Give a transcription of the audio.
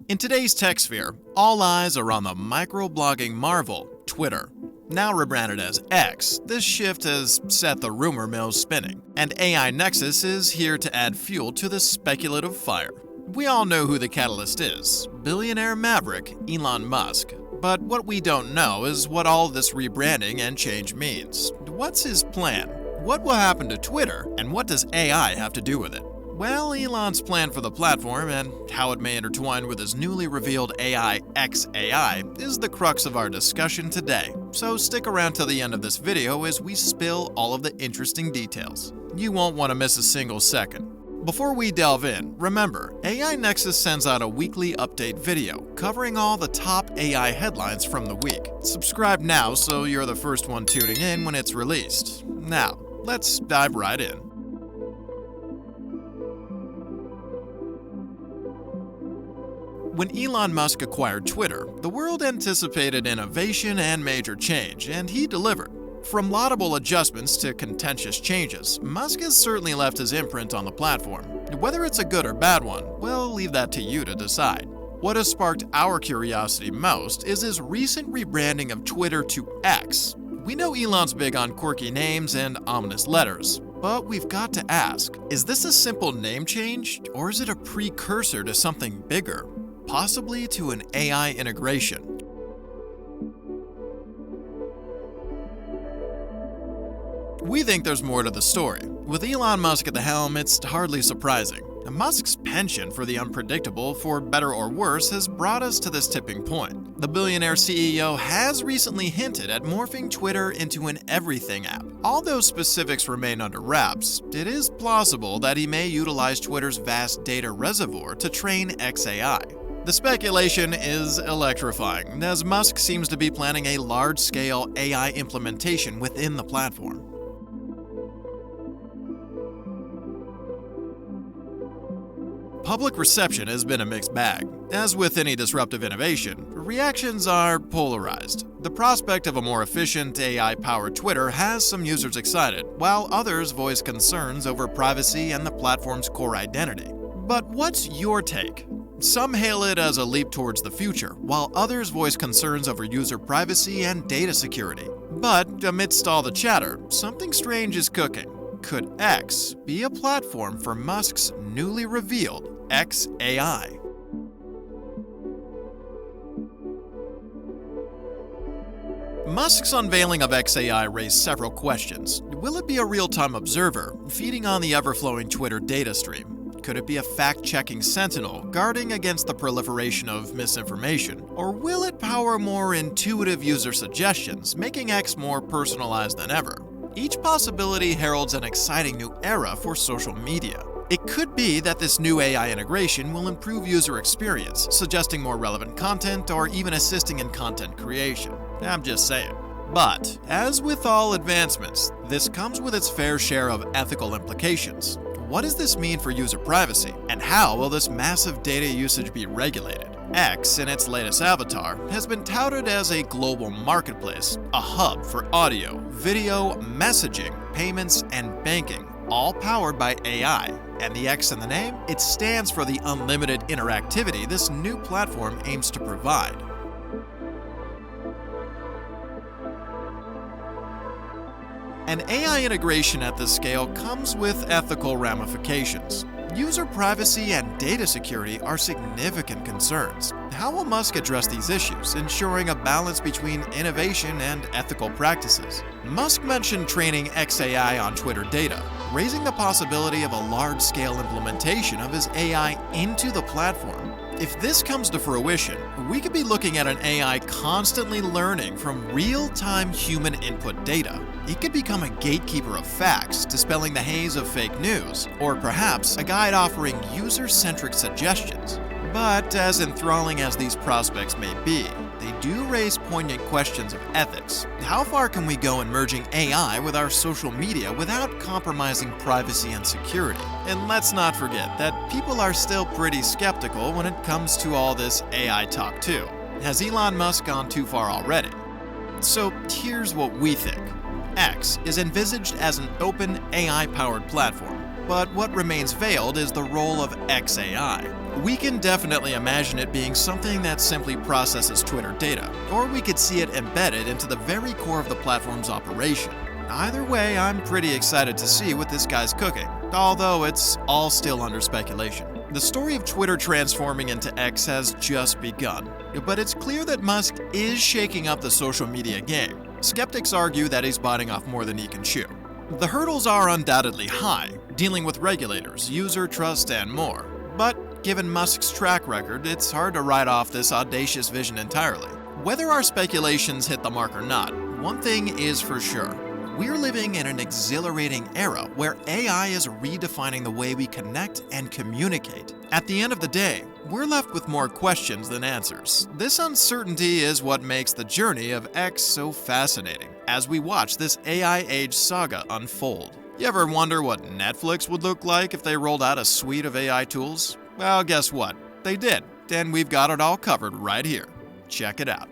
In today's tech sphere, all eyes are on the microblogging marvel, Twitter. Now rebranded as X, this shift has set the rumor mill spinning, and AI Nexus is here to add fuel to the speculative fire. We all know who the catalyst is, billionaire maverick Elon Musk. But what we don't know is what all this rebranding and change means. What's his plan? What will happen to Twitter, and what does AI have to do with it? Well, Elon's plan for the platform and how it may intertwine with his newly revealed AI X.Ai is the crux of our discussion today. So stick around till the end of this video as we spill all of the interesting details. You won't want to miss a single second. Before we delve in, remember, AI Nexus sends out a weekly update video covering all the top AI headlines from the week. Subscribe now so you're the first one tuning in when it's released. Now, let's dive right in. When Elon Musk acquired Twitter, the world anticipated innovation and major change, and he delivered. From laudable adjustments to contentious changes, Musk has certainly left his imprint on the platform. Whether it's a good or bad one, we'll leave that to you to decide. What has sparked our curiosity most is his recent rebranding of Twitter to X. We know Elon's big on quirky names and ominous letters, but we've got to ask, is this a simple name change, or is it a precursor to something bigger? Possibly to an AI integration. We think there's more to the story. With Elon Musk at the helm, it's hardly surprising. Musk's penchant for the unpredictable, for better or worse, has brought us to this tipping point. The billionaire CEO has recently hinted at morphing Twitter into an everything app. Although specifics remain under wraps, it is plausible that he may utilize Twitter's vast data reservoir to train X.Ai. The speculation is electrifying, as Musk seems to be planning a large-scale AI implementation within the platform. Public reception has been a mixed bag. As with any disruptive innovation, reactions are polarized. The prospect of a more efficient AI-powered Twitter has some users excited, while others voice concerns over privacy and the platform's core identity. But what's your take? Some hail it as a leap towards the future, while others voice concerns over user privacy and data security. But amidst all the chatter, something strange is cooking. Could X be a platform for Musk's newly revealed X.Ai? Musk's unveiling of X.Ai raised several questions. Will it be a real-time observer, feeding on the ever-flowing Twitter data stream? Could it be a fact-checking sentinel, guarding against the proliferation of misinformation? Or will it power more intuitive user suggestions, making X more personalized than ever? Each possibility heralds an exciting new era for social media. It could be that this new AI integration will improve user experience, suggesting more relevant content or even assisting in content creation. I'm just saying. But, as with all advancements, this comes with its fair share of ethical implications. What does this mean for user privacy, and how will this massive data usage be regulated? X, in its latest avatar, has been touted as a global marketplace, a hub for audio, video, messaging, payments, and banking, all powered by AI. And the X in the name? It stands for the unlimited interactivity this new platform aims to provide. An AI integration at this scale comes with ethical ramifications. User privacy and data security are significant concerns. How will Musk address these issues, ensuring a balance between innovation and ethical practices? Musk mentioned training X.Ai on Twitter data, raising the possibility of a large-scale implementation of his AI into the platform. If this comes to fruition, we could be looking at an AI constantly learning from real-time human input data. It could become a gatekeeper of facts, dispelling the haze of fake news, or perhaps a guide offering user-centric suggestions. But as enthralling as these prospects may be, they do raise poignant questions of ethics. How far can we go in merging AI with our social media without compromising privacy and security? And let's not forget that people are still pretty skeptical when it comes to all this AI talk too. Has Elon Musk gone too far already? So here's what we think. X is envisaged as an open AI-powered platform. but what remains veiled is the role of X.Ai. We can definitely imagine it being something that simply processes Twitter data, or we could see it embedded into the very core of the platform's operation. Either way, I'm pretty excited to see what this guy's cooking, although it's all still under speculation. The story of Twitter transforming into X has just begun, but it's clear that Musk is shaking up the social media game. Skeptics argue that he's biting off more than he can chew. The hurdles are undoubtedly high, dealing with regulators, user trust, and more. But given Musk's track record, it's hard to write off this audacious vision entirely. Whether our speculations hit the mark or not, one thing is for sure. We're living in an exhilarating era where AI is redefining the way we connect and communicate. At the end of the day, we're left with more questions than answers. This uncertainty is what makes the journey of X so fascinating as we watch this AI age saga unfold. You ever wonder what Netflix would look like if they rolled out a suite of AI tools? Well, guess what? They did, and we've got it all covered right here. Check it out.